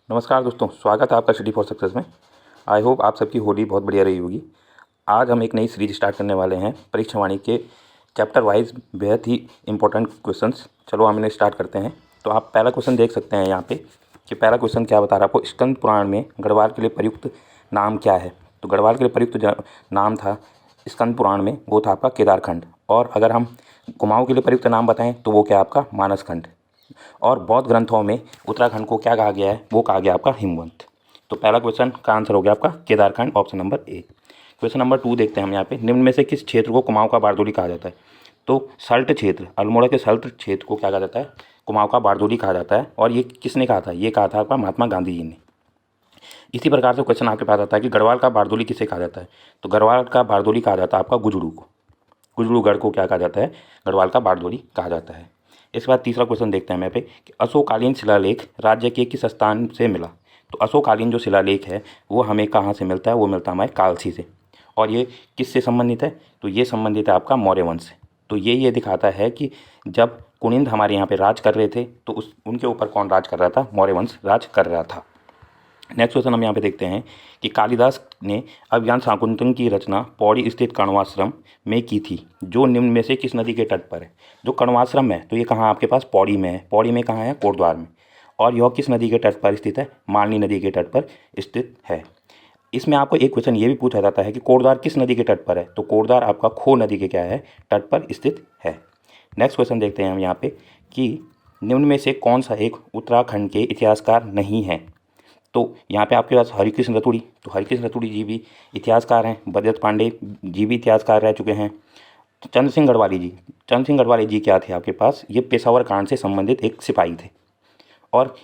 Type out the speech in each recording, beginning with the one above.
नमस्कार दोस्तों, स्वागत है आपका स्टडी फॉर सक्सेस में। आई होप आप सबकी होली बहुत बढ़िया रही होगी। आज हम एक नई सीरीज स्टार्ट करने वाले हैं परीक्षा वाणी के चैप्टर वाइज बेहद ही इंपॉर्टेंट क्वेश्चंस। चलो हम इन्हें स्टार्ट करते हैं। तो आप पहला क्वेश्चन देख सकते हैं यहाँ पे कि पहला क्वेश्चन क्या बता रहा है आपको, स्कंद पुराण में गढ़वाल के लिए प्रयुक्त नाम क्या है। तो गढ़वाल के लिए प्रयुक्त जो नाम था स्कंद पुराण में वो था आपका केदारखंड, और अगर हम कुमाऊँ के लिए प्रयुक्त नाम बताएं तो वो क्या आपका मानसखंड, और बौद्ध ग्रंथों में उत्तराखंड को क्या कहा गया है, वो कहा गया आपका हिमवंत। तो पहला क्वेश्चन का आंसर हो गया आपका Kedarkhand, option number A. Question number 2 देखते हैं हम यहाँ पे, निम्न में से किस क्षेत्र को कुमाऊँ का बारदोली कहा जाता है। तो सल्ट क्षेत्र, अल्मोड़ा के सल्ट क्षेत्र को क्या कहा जाता है, कुमाऊँ का बारदोली कहा जाता है। और ये किसने कहा था, ये कहा था आपका महात्मा गांधी जी ने। इसी प्रकार से क्वेश्चन आपके पास आता है कि गढ़वाल का बारदोली किसे कहा जाता है। तो गढ़वाल का बारदोली कहा जाता है आपका गुजड़ू को। गुजड़ूगढ़ को क्या कहा जाता है, गढ़वाल का बारदोली कहा जाता है। इसके बाद तीसरा क्वेश्चन देखते हैं यहाँ पे कि अशोककालीन शिलालेख राज्य के किस स्थान से मिला। तो अशोककालीन जो शिलालेख है वो हमें कहाँ से मिलता है, वो मिलता है हमारे कालसी से। और ये किससे संबंधित है, तो ये संबंधित है आपका मौर्य वंश से। तो ये दिखाता है कि जब कुनिंद हमारे यहाँ पे राज कर रहे थे तो उनके ऊपर कौन राज कर रहा था, मौर्य वंश राज कर रहा था। नेक्स्ट क्वेश्चन हम यहाँ पे देखते हैं कि कालिदास ने अभिज्ञान शाकुंतल की रचना पौड़ी स्थित कण्वाश्रम में की थी, जो निम्न में से किस नदी के तट पर है। जो कण्वाश्रम है तो ये कहाँ आपके पास पौड़ी में है। पौड़ी में कहाँ है, कोटद्वार में। और यह किस नदी के तट पर स्थित है, मालनी नदी के तट पर स्थित है। इसमें आपको एक क्वेश्चन ये भी पूछा जाता है कि कोटद्वार किस नदी के तट पर है। तो कोटद्वार आपका खो नदी के क्या है, तट पर स्थित है। नेक्स्ट क्वेश्चन देखते हैं हम यहाँ पे कि निम्न में से कौन सा एक उत्तराखंड के इतिहासकार नहीं है। तो यहाँ पे आपके पास हरिकृष्ण रतुड़ी, तो हरिकृष्ण रतुड़ी जी भी इतिहासकार हैं। भगत पांडे जी भी इतिहासकार रह चुके हैं। तो चंद्र सिंह गढ़वाली जी, चंद्र सिंह गढ़वाली जी क्या थे आपके पास, ये पेशावर कांड से संबंधित एक सिपाही थे। और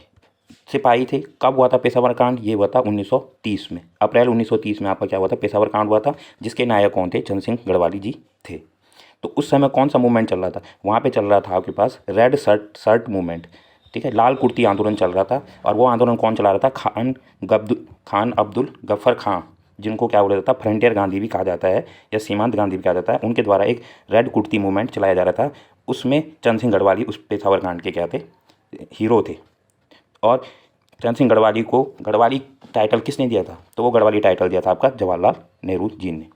सिपाही थे, कब हुआ था पेशावर कांड, ये हुआ था 1930 में। अप्रैल 1930 में आपका क्या हुआ था, पेशावर कांड हुआ था, जिसके नायक कौन थे, चंद्र सिंह गढ़वाली जी थे। तो उस समय कौन सा मूवमेंट चल रहा था, वहाँ पे चल रहा था आपके पास रेड शर्ट मूवमेंट। ठीक है, लाल कुर्ती आंदोलन चल रहा था। और वो आंदोलन कौन चला रहा था, खान अब्दुल गफ्फर खां, जिनको क्या बोला जाता है, फ्रंटियर गांधी भी कहा जाता है या सीमांत गांधी भी कहा जाता है। उनके द्वारा एक रेड कुर्ती मूवमेंट चलाया जा रहा था। उसमें चंद्र सिंह गढ़वाली उस पेशावर कांड के क्या थे, हीरो थे। और चंद्र सिंह गढ़वाली को गढ़वाली टाइटल किसने दिया था, तो वो गढ़वाली टाइटल दिया था आपका जवाहरलाल नेहरू जी ने।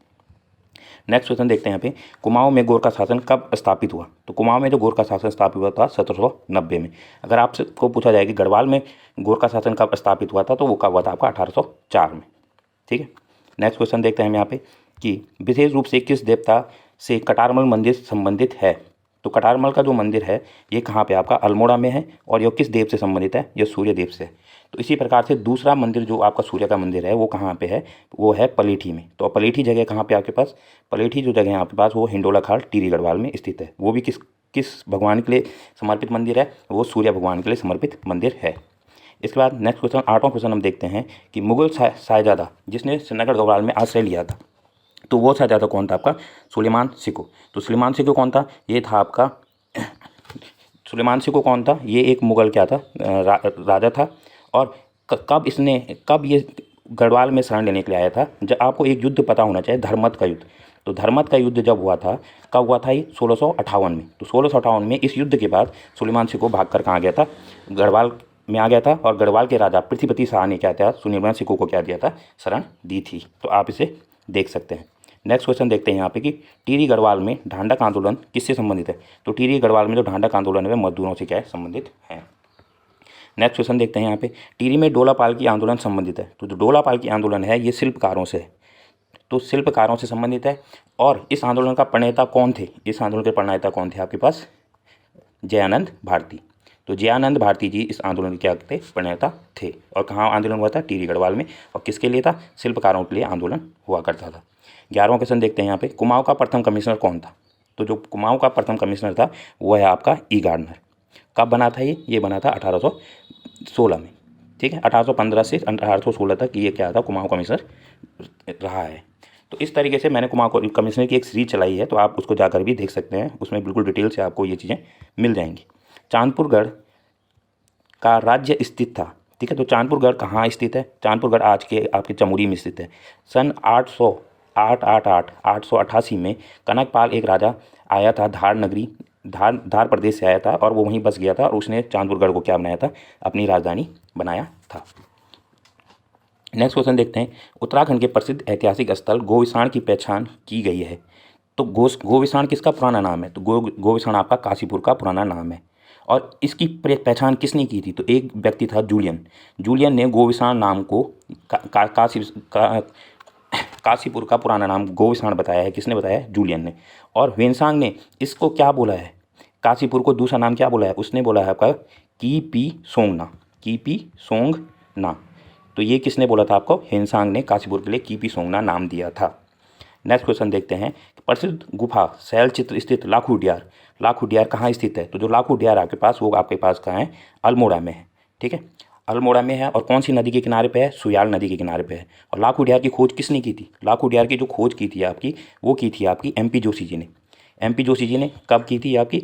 नेक्स्ट क्वेश्चन देखते हैं यहाँ पे, कुमाऊँ में गोरखा शासन कब स्थापित हुआ। तो कुमाऊँ में जो गोरखा शासन स्थापित हुआ था 1790 में। अगर आपको पूछा जाए कि गढ़वाल में गोरखा शासन कब स्थापित हुआ था, तो वो कब हुआ था आपका 1804 में। ठीक है, नेक्स्ट क्वेश्चन देखते हैं हम यहाँ पे कि विशेष रूप से किस देवता से कटारमल मंदिर संबंधित है। तो कटारमल का जो मंदिर है ये कहाँ पे आपका अल्मोड़ा में है। और ये किस देव से संबंधित है, ये सूर्य देव से है। तो इसी प्रकार से दूसरा मंदिर जो आपका सूर्य का मंदिर है वो कहाँ पे है, वो है पलेठी में। तो पलेठी जगह कहाँ पे आपके पास, पलेठी जो जगह है आपके पास वो हिंडोला खाल टिहरी गढ़वाल में स्थित है। वो भी किस किस भगवान के लिए समर्पित मंदिर है, वो सूर्य भगवान के लिए समर्पित मंदिर है। इसके बाद नेक्स्ट क्वेश्चन, 8वां क्वेश्चन हम देखते हैं कि मुगल शाहजहाँ जिसने श्रीनगर गढ़वाल में आश्रय लिया था, तो वो शाहजहाँ कौन था आपका, सुलेमान सिको। तो सुलेमान सिको कौन था, ये था आपका सुलेमान सिको कौन था, ये एक मुगल क्या था, राजा था। और कब ये गढ़वाल में शरण लेने के लिए आया था, जब आपको एक युद्ध पता होना चाहिए, धर्मत का युद्ध। तो धर्मत का युद्ध जब हुआ था, कब हुआ था ये 1658 में। तो 1658 में इस युद्ध के बाद सुलेमान सिको भाग कर कहाँ गया था, गढ़वाल में आ गया था। और गढ़वाल के राजा पृथ्वीपति शाह ने क्या था, सुलेमान सिको को क्या दिया था, शरण दी थी। तो आप इसे देख सकते हैं। नेक्स्ट क्वेश्चन देखते हैं यहाँ पे कि टिहरी गढ़वाल में ढांढक आंदोलन किससे संबंधित है। तो टिहरी गढ़वाल में जो ढांढक आंदोलन है मजदूरों से क्या है, संबंधित है। नेक्स्ट क्वेश्चन देखते हैं यहाँ पे, टिहरी में डोला पालकी आंदोलन संबंधित है। तो जो डोला पालकी आंदोलन है ये शिल्पकारों से है, तो शिल्पकारों से संबंधित है। और इस आंदोलन का प्रणेता कौन थे, इस आंदोलन के प्रणेता कौन थे आपके पास, जयानंद भारती। तो जयानंद भारती जी इस आंदोलन के क्या थे, प्रणेता थे। और कहाँ आंदोलन हुआ था, टिहरी गढ़वाल में। और किसके लिए था, शिल्पकारों के लिए आंदोलन हुआ करता था। 11वां क्वेश्चन देखते हैं यहाँ पे, कुमाऊँ का प्रथम कमिश्नर कौन था। तो जो कुमाऊँ का प्रथम कमिश्नर था वो है आपका ई गार्डनर। कब बना था ये बना था 1816 में। ठीक है, 1815 से 1816 तक ये क्या था, कुमाऊँ कमिश्नर रहा है। तो इस तरीके से मैंने कुमाऊँ कमिश्नर की एक सीरीज चलाई है, तो आप उसको जाकर भी देख सकते हैं। उसमें बिल्कुल डिटेल से आपको ये चीज़ें मिल जाएंगी। चांदपुरगढ़ का राज्य स्थित था। ठीक है, तो चांदपुरगढ़ कहाँ स्थित है, चांदपुरगढ़ आज के आपके चमोली में स्थित है। सन 888 में कनकपाल एक राजा आया था, धार प्रदेश से आया था। और वो वहीं बस गया था और उसने चांदपुरगढ़ को क्या बनाया था, अपनी राजधानी बनाया था। नेक्स्ट क्वेश्चन देखते हैं, उत्तराखंड के प्रसिद्ध ऐतिहासिक स्थल गोविसाण की पहचान की गई है। तो गोविसाण किसका पुराना नाम है? तो गोविसाण आपका काशीपुर का पुराना नाम है। और इसकी पहचान किसने की थी? तो एक व्यक्ति था जूलियन। जूलियन ने गोविसाण नाम को काशीपुर का पुराना नाम गोविसाण बताया है। किसने बताया है? जूलियन ने। और ह्वेनसांग ने इसको क्या बोला है? काशीपुर को दूसरा नाम क्या बोला है? उसने बोला है आपका कीपी सोंगना। कीपी सोंगना। तो ये किसने बोला था आपको? ह्वेनसांग ने काशीपुर के लिए कीपी सोंगना नाम दिया था। नेक्स्ट क्वेश्चन देखते हैं, प्रसिद्ध गुफा शैल चित्र स्थित लाखू डियार। लाखू डियार कहाँ स्थित है? तो जो लाखू डियार आपके पास, वो आपके पास कहाँ है? अल्मोड़ा में है। ठीक है, अल्मोड़ा में है। और कौन सी नदी के किनारे पे है? सुयाल नदी के किनारे पे है। और लाखू डियार की खोज किसने की थी? लाखू डियार की जो खोज की थी आपकी, वो की थी आपकी MP जोशी जी ने। MP जोशी जी ने कब की थी आपकी?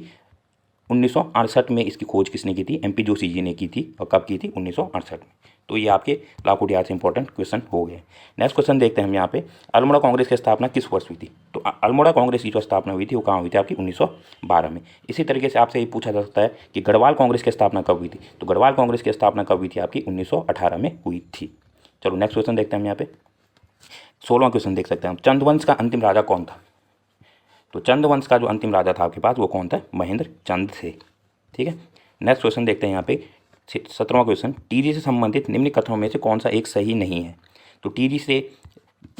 1968 में इसकी खोज किसने की थी? MP जोशी जी ने की थी। और कब की थी? 1968 में। तो ये आपके लाखों डियार से इंपॉर्टेंट क्वेश्चन हो गए। नेक्स्ट क्वेश्चन देखते हैं हम यहाँ पे, अल्मोड़ा कांग्रेस की स्थापना किस वर्ष हुई थी? तो अल्मोड़ा कांग्रेस की जो स्थापना हुई थी वो कहाँ हुई थी आपकी? 1912 में। इसी तरीके से आपसे ये पूछा जा सकता है कि गढ़वाल कांग्रेस की स्थापना कब हुई थी? तो गढ़वाल कांग्रेस की स्थापना कब हुई थी आपकी? 1918 में हुई थी। चलो नेक्स्ट क्वेश्चन देखते हैं हम यहाँ पे, 16वां क्वेश्चन देख सकते हैं हम, चंद्रवंश का अंतिम राजा कौन था? तो चंद्रवंश का जो अंतिम राजा था आपके पास, वो कौन था? महेंद्र चंद थे। ठीक है, नेक्स्ट क्वेश्चन देखते हैं यहाँ पे, 17वां क्वेश्चन, टिहरी से संबंधित निम्न कथनों में से कौन सा एक सही नहीं है? तो टिहरी से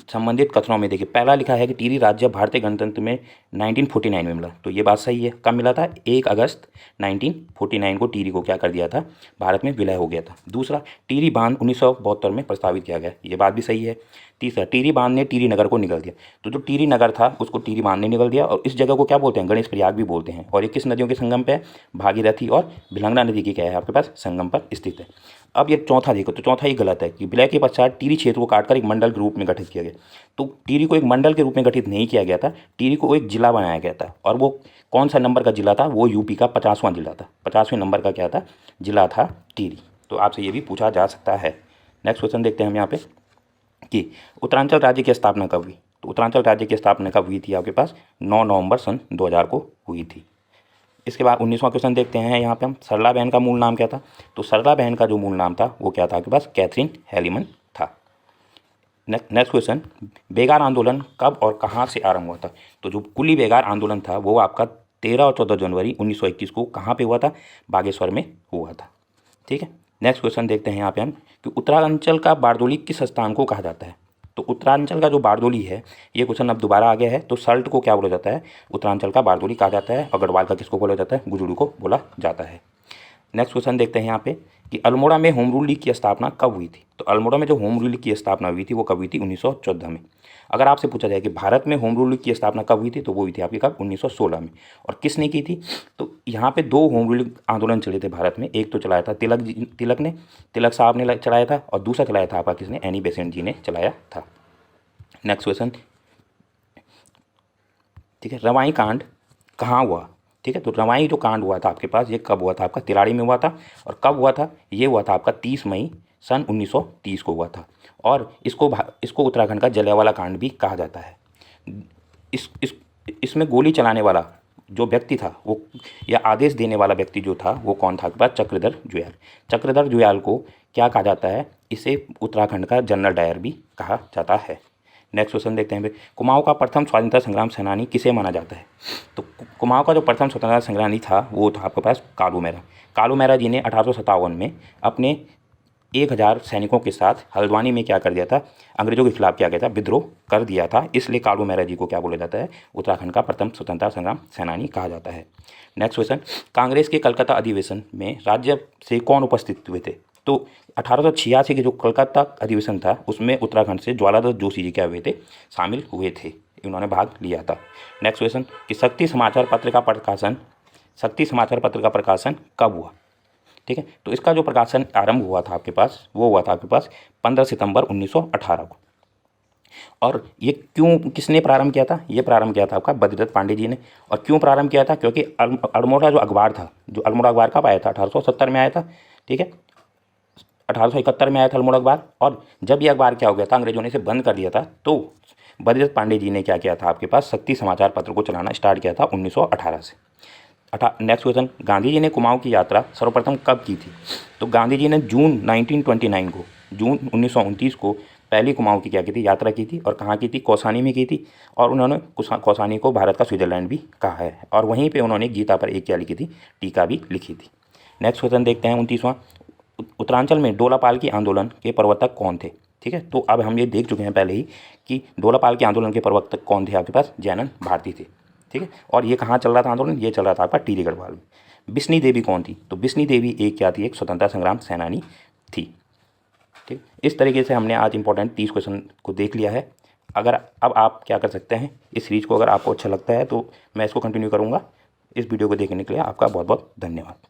संबंधित कथनों में देखिए, पहला लिखा है कि टिहरी राज्य भारतीय गणतंत्र में 1949 में मिला। तो ये बात सही है। कब मिला था? 1 अगस्त 1949 को टिहरी को क्या कर दिया था? भारत में विलय हो गया था। दूसरा, टिहरी बांध 1972 में प्रस्तावित किया गया। ये बात भी सही है। तीसरा, टिहरी बांध ने टिहरी नगर को निगल दिया। तो जो टिहरी नगर था उसको टिहरी बांध ने निगल दिया। और इस जगह को क्या बोलते हैं? गणेश प्रयाग भी बोलते हैं। और ये किस नदियों के संगम पे है? भागीरथी और भिलंगना नदी की क्या है आपके पास? संगम पर स्थित है। अब ये चौथा देखो, तो चौथा ही गलत है कि विलय के पश्चात टिहरी क्षेत्र को काटकर एक मंडल के रूप में गठित किया गया। तो टिहरी को एक मंडल के रूप में गठित नहीं किया गया था, टिहरी को एक जिला बनाया गया था। और वो कौन सा नंबर का जिला था? वो यूपी का 50वां जिला था। 50वें नंबर का क्या था? जिला था टिहरी। तो आपसे ये भी पूछा जा सकता है। नेक्स्ट क्वेश्चन देखते हैं हम यहाँ पे कि उत्तरांचल राज्य की स्थापना कब हुई? तो उत्तरांचल राज्य की स्थापना कब हुई थी आपके पास? 9 नवंबर सन 2000 को हुई थी। इसके बाद 19वां क्वेश्चन देखते हैं यहाँ पे हम, सरला बहन का मूल नाम क्या था? तो सरला बहन का जो मूल नाम था वो क्या था आपके पास? कैथरीन हेलीमन था। नेक्स्ट क्वेश्चन, बेगार आंदोलन कब और कहाँ से आरंभ हुआ था? तो जो कुली बेगार आंदोलन था वो आपका 13 और 14 जनवरी 1921 को कहाँ पे हुआ था? बागेश्वर में हुआ था। ठीक है, नेक्स्ट क्वेश्चन देखते हैं यहाँ पे हम कि उत्तरांचल का बारदोली किस स्थान को कहा जाता है? तो उत्तरांचल का जो बारदोली है, ये क्वेश्चन अब दोबारा आ गया है। तो सल्ट को क्या बोला जाता है? उत्तरांचल का बारदोली कहा जाता है। और गढ़वाल का किसको बोला जाता है? गुजुड़ी को बोला जाता है। नेक्स्ट क्वेश्चन देखते हैं यहाँ पे कि अल्मोड़ा में होम रूल लीग की स्थापना कब हुई थी? तो अल्मोड़ा में जो होम रूल लीग की स्थापना हुई थी वो कब हुई थी? 1914 में। अगर आपसे पूछा जाए कि भारत में होम रूल लीग की स्थापना कब हुई थी, तो वो हुई थी आपकी कब? 1916 में। और किसने की थी? तो यहाँ पे 2 होम रूल आंदोलन चले थे भारत में। एक तो चलाया था तिलक साहब ने चलाया था। और दूसरा चलाया था आपका किसने? एनी बेसेंट जी ने चलाया था। नेक्स्ट क्वेश्चन, ठीक है, रवाई कांड कहाँ हुआ? ठीक है, तो रवाई जो कांड हुआ था आपके पास, ये कब हुआ था आपका? तिराड़ी में हुआ था। और कब हुआ था? ये हुआ था आपका 30 मई सन 1930 को हुआ था। और इसको उत्तराखंड का जलियांवाला कांड भी कहा जाता है। इसमें गोली चलाने वाला जो व्यक्ति था वो, या आदेश देने वाला व्यक्ति जो था, वो कौन था आपके पास? चक्रधर जुयाल। चक्रधर जुयाल को क्या कहा जाता है? इसे उत्तराखंड का जनरल डायर भी कहा जाता है। नेक्स्ट क्वेश्चन देखते हैं, कुमाऊं का प्रथम स्वतंत्रता संग्राम सेनानी किसे माना जाता है? तो कुमाऊं का जो प्रथम स्वतंत्रता संग्रामी था वो था आपके पास कालू मेहरा। कालू मेहरा जी ने 1857 में अपने 1000 सैनिकों के साथ हल्द्वानी में क्या कर दिया था? अंग्रेजों के खिलाफ क्या किया था? विद्रोह कर दिया था। इसलिए कालू मेहरा जी को क्या बोला जाता है? उत्तराखंड का प्रथम स्वतंत्रता संग्राम सेनानी कहा जाता है। नेक्स्ट क्वेश्चन, कांग्रेस के कलकत्ता अधिवेशन में राज्य से कौन उपस्थित हुए थे? तो 1886 के जो कलकत्ता अधिवेशन था उसमें उत्तराखंड से ज्वालादत्त जोशी जी क्या हुए थे? शामिल हुए थे। इन्होंने भाग लिया था। नेक्स्ट क्वेश्चन कि शक्ति समाचार पत्र का प्रकाशन कब हुआ? ठीक है, तो इसका जो प्रकाशन आरंभ हुआ था आपके पास, वो हुआ था आपके पास 15 सितंबर 1918 को। और ये किसने प्रारंभ किया था? ये प्रारंभ किया था आपका बद्रीदत्त पांडे जी ने। और क्यों प्रारंभ किया था? क्योंकि अल्मोड़ा जो अखबार था, जो अल्मोड़ा अखबार कब आया था? 1870 में आया था। ठीक है, 1871 में आया था अल्मोड़ा अखबार। और जब ये अखबार क्या हो गया था, अंग्रेजों ने इसे बंद कर दिया था, तो बद्रीदत्त पांडे जी ने क्या किया था आपके पास? शक्ति समाचार पत्र को चलाना स्टार्ट किया था 1918 से। नेक्स्ट क्वेश्चन, गांधी जी ने कुमाऊं की यात्रा सर्वप्रथम कब की थी? तो गांधी जी ने जून 1929 को जून 1929 को पहली कुमाऊँ की क्या की थी, यात्रा की थी, और कहाँ की थी, कौसानी में की थी। और उन्होंने कौसानी को भारत का स्विट्ज़रलैंड भी कहा है, और वहीं पे उन्होंने गीता पर एक क्या लिखी थी, टीका भी लिखी थी। नेक्स्ट क्वेश्चन देखते हैं 29वां। उत्तरांचल में डोलापाल की आंदोलन के प्रवर्तक कौन थे? ठीक है, तो अब हम ये देख चुके हैं पहले ही कि डोलापाल के आंदोलन के प्रवर्तक कौन थे आपके पास, जैनन भारती थे। ठीक है, और ये कहाँ चल रहा था आंदोलन, ये चल रहा था आपका टीरी गढ़वाल में। बिस्नी देवी कौन थी? तो बिस्नी देवी एक क्या थी, एक स्वतंत्रता संग्राम सेनानी थी। ठीक, इस तरीके से हमने आज इंपॉर्टेंट 30 क्वेश्चन को देख लिया है। अगर अब आप क्या कर सकते हैं, इस सीरीज को अगर आपको अच्छा लगता है तो मैं इसको कंटिन्यू करूँगा। इस वीडियो को देखने के लिए आपका बहुत बहुत धन्यवाद।